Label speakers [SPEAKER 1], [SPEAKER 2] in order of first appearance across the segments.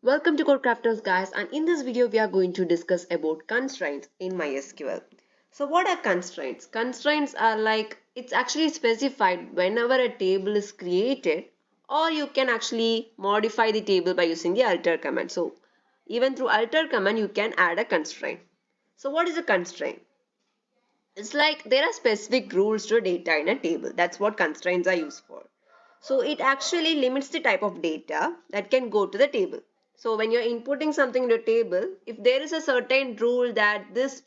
[SPEAKER 1] Welcome to Code Crafters guys, and in this video we are going to discuss about constraints in MySQL. So what are constraints? Constraints are like it's actually specified whenever a table is created, or you can actually modify the table by using the alter command. So even through alter command you can add a constraint. So what is a constraint? It's like there are specific rules to data in a table. That's what constraints are used for. So it actually limits the type of data that can go to the table. So when you're inputting something to a table, if there is a certain rule that this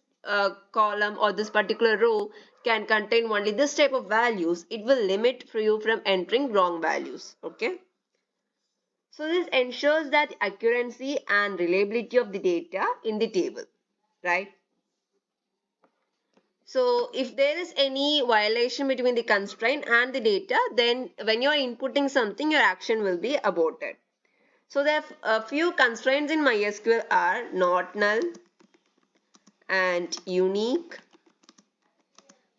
[SPEAKER 1] column or this particular row can contain only this type of values, it will limit for you from entering wrong values. Okay. So this ensures that accuracy and reliability of the data in the table, right? So if there is any violation between the constraint and the data, then when you are inputting something, your action will be aborted. So there are a few constraints in MySQL are not null and unique,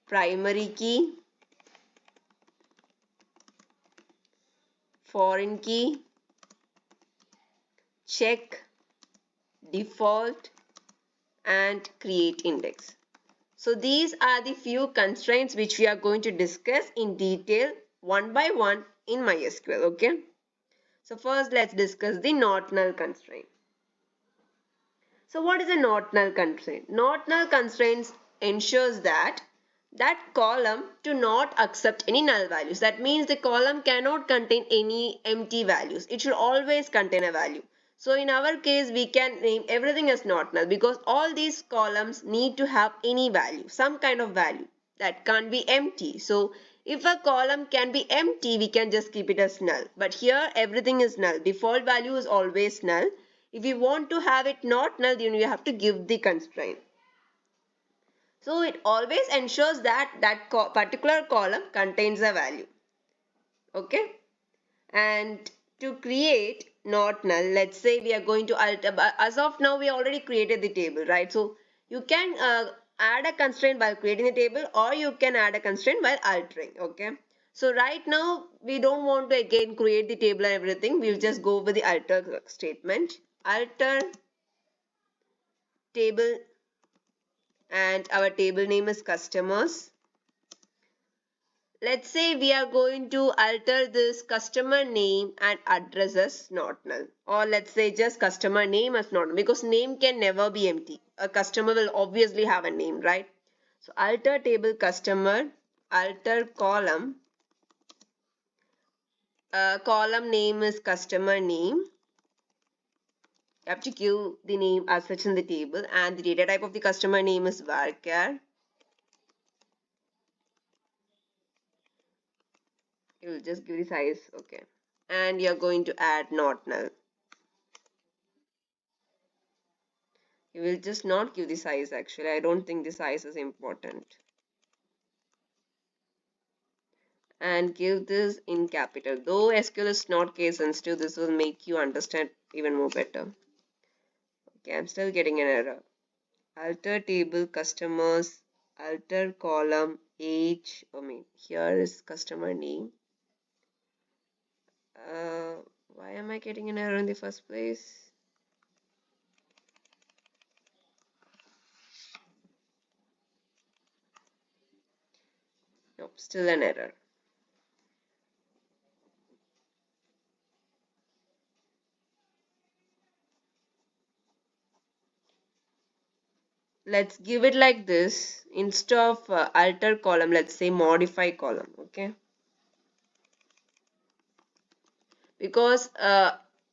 [SPEAKER 1] primary key, foreign key, check, default, and create index. So these are the few constraints which we are going to discuss in detail one by one in MySQL. Okay. So first let's discuss the not null constraint. So what is a not null constraint? Not null constraints ensures that column to not accept any null values. That means the column cannot contain any empty values. It should always contain a value. So in our case, we can name everything as not null because all these columns need to have any value, some kind of value that can't be empty. So if a column can be empty, we can just keep it as null. But here everything is null. Default value is always null. If you want to have it not null, then you have to give the constraint. So it always ensures that particular column contains a value. Okay. And to create not null, let's say we are going to alter. As of now, we already created the table, right? So you can add a constraint while creating the table, or you can add a constraint while altering. Okay. So right now we don't want to again create the table and everything. We'll just go with the alter statement. Alter table, and our table name is customers. Let's say we are going to alter this customer name and address as not null, or let's say just customer name as not null, because name can never be empty. A customer will obviously have a name, right? So alter table customer, alter column, column name is customer name. You have to give the name as such in the table, and the data type of the customer name is varchar. You will just give the size. Okay. And you're going to add not null. You will just not give the size. Actually, I don't think the size is important. And give this in capital. Though SQL is not case sensitive, this will make you understand even more better. Okay, I'm still getting an error. Alter table customers, alter column age. Here is customer name. Why am I getting an error in the first place? Nope, still an error. Let's give it like this. Instead of alter column, let's say modify column. Okay. Because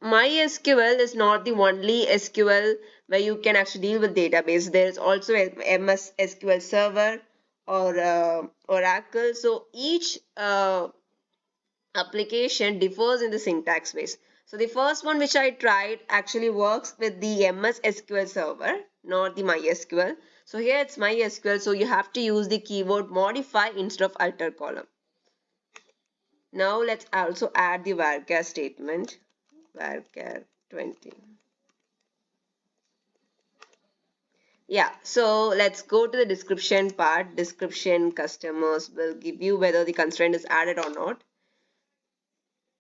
[SPEAKER 1] MySQL is not the only SQL where you can actually deal with database. There is also a MS SQL Server or Oracle. So each application differs in the syntax base. So the first one which I tried actually works with the MS SQL Server, not the MySQL. So here it's MySQL. So you have to use the keyword modify instead of alter column. Now let's also add the varchar statement, varchar 20. Yeah, so let's go to the description part. Description customers will give you whether the constraint is added or not.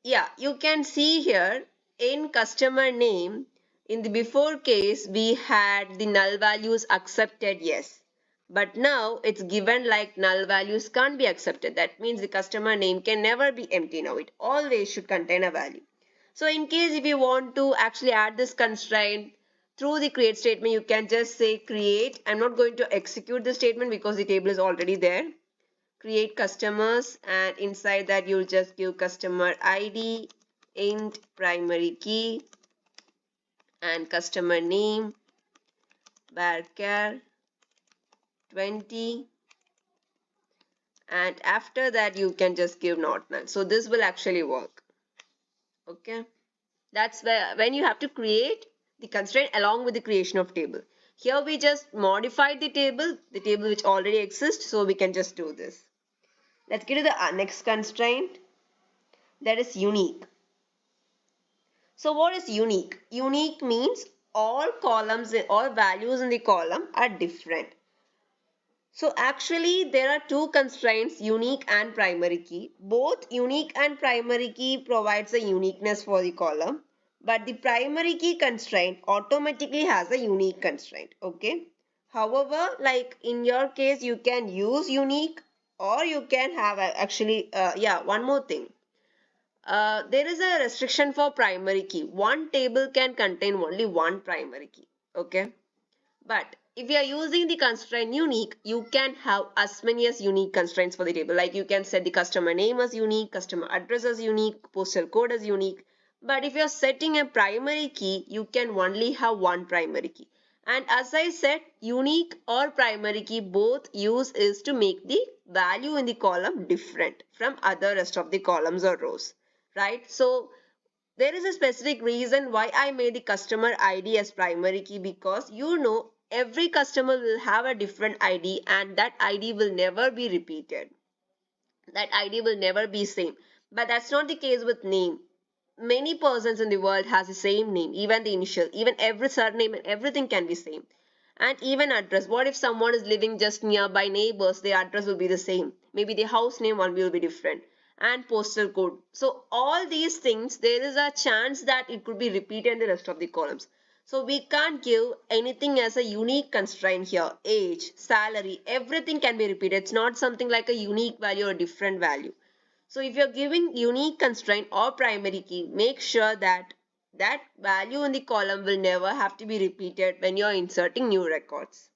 [SPEAKER 1] Yeah, you can see here in customer name, In the before case, we had the null values accepted, yes. But now it's given like null values can't be accepted. That means the customer name can never be empty now. It always should contain a value. So in case if you want to actually add this constraint through the create statement, you can just say create. I'm not going to execute the statement because the table is already there. Create customers, and inside that you'll just give customer ID, int primary key, and customer name varchar 20, and after that you can just give not null. So this will actually work. Okay, that's where when you have to create the constraint along with the creation of table. Here we just modified the table which already exists, so we can just do this. Let's get to the next constraint, that is unique. So what is unique? Unique means all columns, all values in the column are different. So actually there are two constraints, unique and primary key. Both unique and primary key provides a uniqueness for the column, but the primary key constraint automatically has a unique constraint. Okay. However, like in your case, you can use unique, or you can have one more thing. There is a restriction for primary key. One table can contain only one primary key. Okay. But if you are using the constraint unique, you can have as many as unique constraints for the table. Like you can set the customer name as unique, customer address as unique, postal code as unique. But if you are setting a primary key, you can only have one primary key. And as I said, unique or primary key both use is to make the value in the column different from other rest of the columns or rows, right? So there is a specific reason why I made the customer ID as primary key, because every customer will have a different ID and that ID will never be repeated. That ID will never be same. But that's not the case with name. Many persons in the world has the same name, even the initial, even every surname and everything can be same. And even address. What if someone is living just nearby neighbors, their address will be the same. Maybe the house name one will be different. And postal code. So all these things, there is a chance that it could be repeated in the rest of the columns. So we can't give anything as a unique constraint here. Age, salary, everything can be repeated. It's not something like a unique value or different value. So if you're giving unique constraint or primary key, make sure that that value in the column will never have to be repeated when you're inserting new records.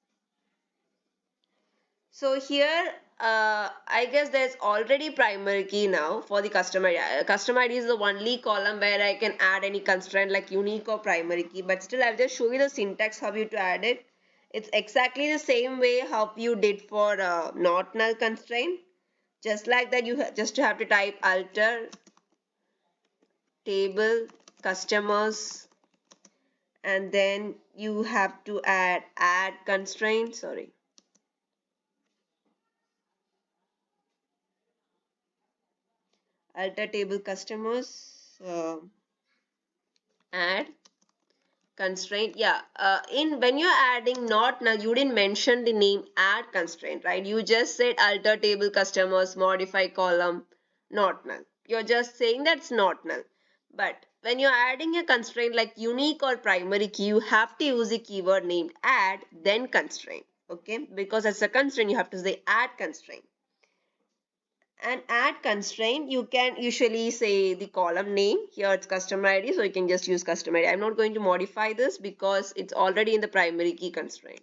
[SPEAKER 1] So here, I guess there's already primary key now for the customer ID. Customer ID is the only column where I can add any constraint like unique or primary key. But still, I'll just show you the syntax how you to add it. It's exactly the same way how you did for not null constraint. Just like that, you just have to type alter table customers, and then you have to add constraint. Sorry. Alter table customers, add constraint. Yeah, in when you're adding not null, you didn't mention the name add constraint, right? You just said alter table customers, modify column, not null. You're just saying that's not null. But when you're adding a constraint like unique or primary key, you have to use a keyword named add, then constraint. Okay, because as a constraint you have to say add constraint. And add constraint, you can usually say the column name. Here it's customer ID, so you can just use customer ID. I'm not going to modify this because it's already in the primary key constraint.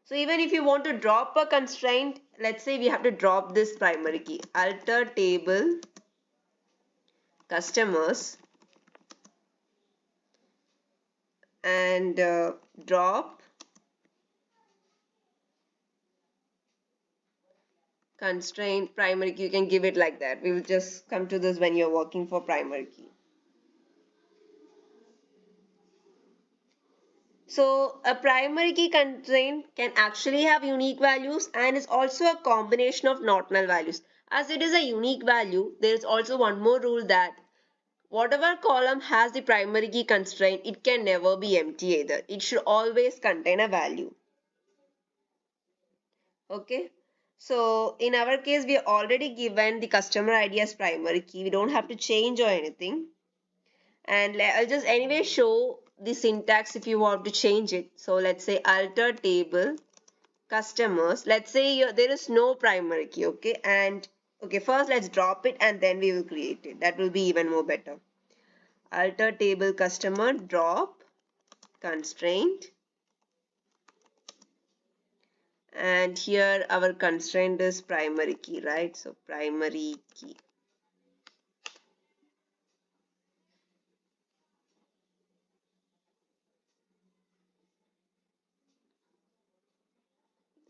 [SPEAKER 1] So even if you want to drop a constraint, let's say we have to drop this primary key, alter table customers, and drop constraint primary key. You can give it like that. We will just come to this when you're working for primary key. So a primary key constraint can actually have unique values and is also a combination of not null values. As it is a unique value, there is also one more rule that whatever column has the primary key constraint, it can never be empty either. It should always contain a value. Okay. So in our case, we are already given the customer ID as primary key. We don't have to change or anything. And I'll just anyway show the syntax if you want to change it. So let's say alter table customers. Let's say there is no primary key, okay? And okay, first let's drop it and then we will create it. That will be even more better. Alter table customer drop constraint, and here our constraint is primary key, right? So primary key.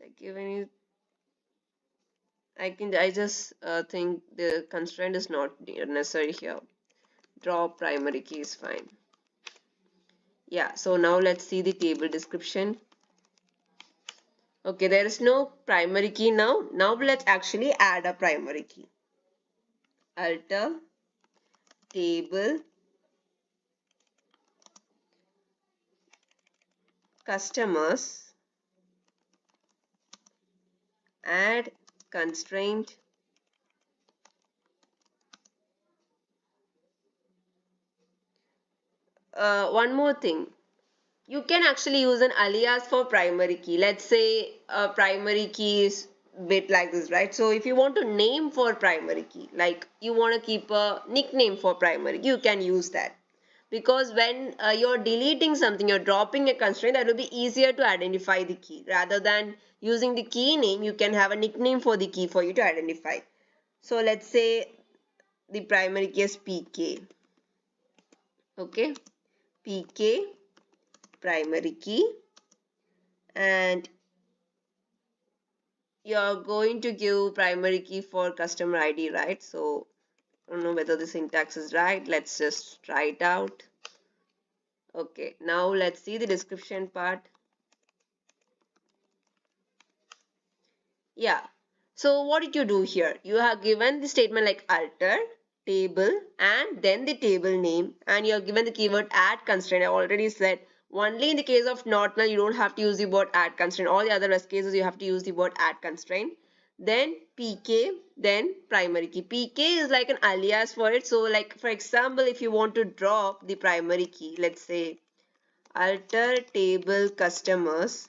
[SPEAKER 1] Like even I just think the constraint is not necessary here. Drop primary key is fine. Yeah, so now let's see the table description. Okay, there is no primary key now. Now let's actually add a primary key. Alter table customers add constraint one more thing. You can actually use an alias for primary key. Let's say a primary key is bit like this, right? So if you want to name for primary key, like you want to keep a nickname for primary key, you can use that. Because when you're deleting something, you're dropping a constraint, that will be easier to identify the key. Rather than using the key name, you can have a nickname for the key for you to identify. So let's say the primary key is PK. Okay, PK primary key, and you're going to give primary key for customer ID, right? So I don't know whether the syntax is right. Let's just try it out. Okay, now let's see the description part. Yeah, so what did you do here? You have given the statement like alter table and then the table name, and you have given the keyword add constraint. I already said only in the case of not null you don't have to use the word add constraint. All the other rest cases you have to use the word add constraint. Then PK, then primary key. PK is like an alias for it. So like for example, if you want to drop the primary key, let's say alter table customers,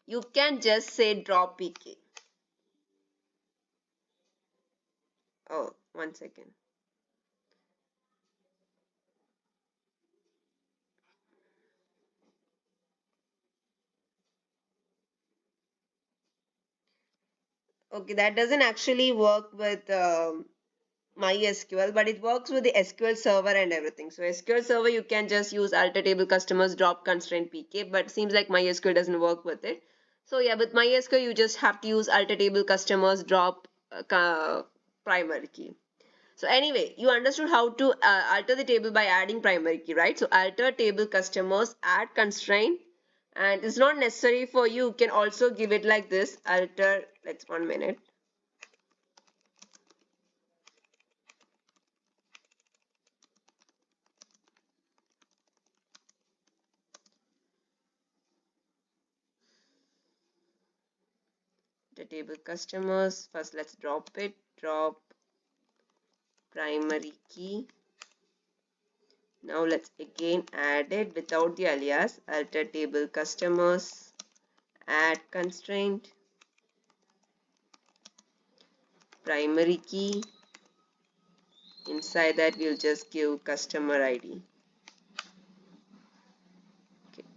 [SPEAKER 1] you can just say drop PK. Oh, 1 second. Okay, that doesn't actually work with MySQL, but it works with the SQL server and everything. So SQL server, you can just use alter table customers drop constraint PK, but it seems like MySQL doesn't work with it. So yeah, with MySQL, you just have to use alter table customers drop primary key. So anyway, you understood how to alter the table by adding primary key, right? So alter table customers add constraint, and it's not necessary for you. You can also give it like this, alter, let's 1 minute. The table customers, first let's drop it, drop primary key. Now let's again add it without the alias, alter table customers add constraint primary key. Inside that we'll just give customer ID. Okay.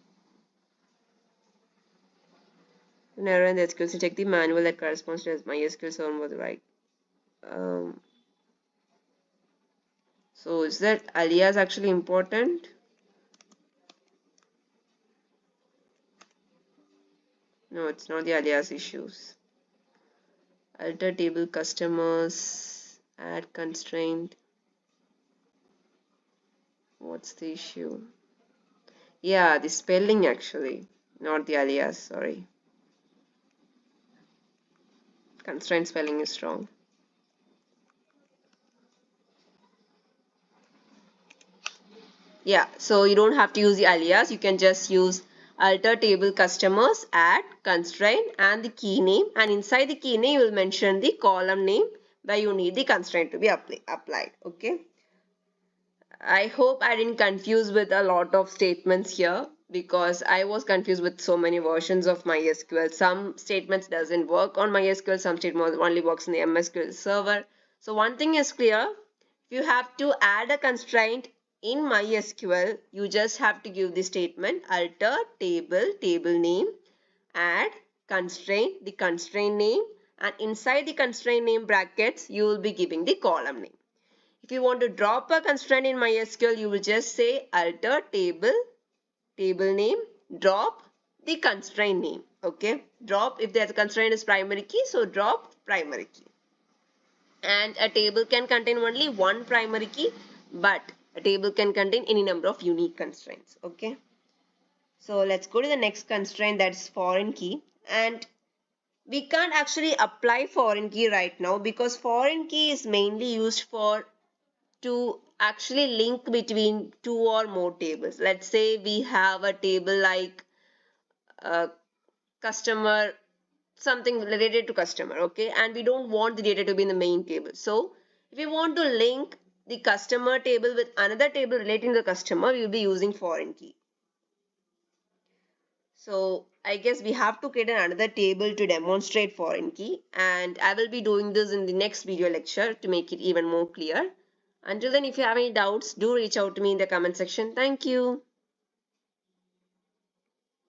[SPEAKER 1] An error in the SQL, so check the manual that corresponds to MySQL server was right. So is that alias actually important? No, it's not the alias issues. Alter table customers add constraint. What's the issue? Yeah, the spelling actually, not the alias, sorry. Constraint spelling is wrong. Yeah, so you don't have to use the alias, you can just use alter table customers add constraint and the key name, and inside the key name you will mention the column name where you need the constraint to be applied. Okay. I hope I didn't confuse with a lot of statements here because I was confused with so many versions of MySQL. Some statements doesn't work on MySQL, some statement only works in the MySQL server. So one thing is clear, if you have to add a constraint in MySQL, you just have to give the statement alter table name, add constraint, the constraint name, and inside the constraint name brackets, you will be giving the column name. If you want to drop a constraint in MySQL, you will just say alter table name, drop the constraint name. Okay, drop if the constraint is primary key, so drop primary key. And a table can contain only one primary key, but a table can contain any number of unique constraints. Okay, so let's go to the next constraint, that's foreign key. And we can't actually apply foreign key right now because foreign key is mainly used for to actually link between two or more tables. Let's say we have a table like customer, something related to customer, okay, and we don't want the data to be in the main table. So if we want to link the customer table with another table relating to the customer, we will be using foreign key. So I guess we have to create another table to demonstrate foreign key, and I will be doing this in the next video lecture to make it even more clear. Until then, if you have any doubts, do reach out to me in the comment section. Thank you.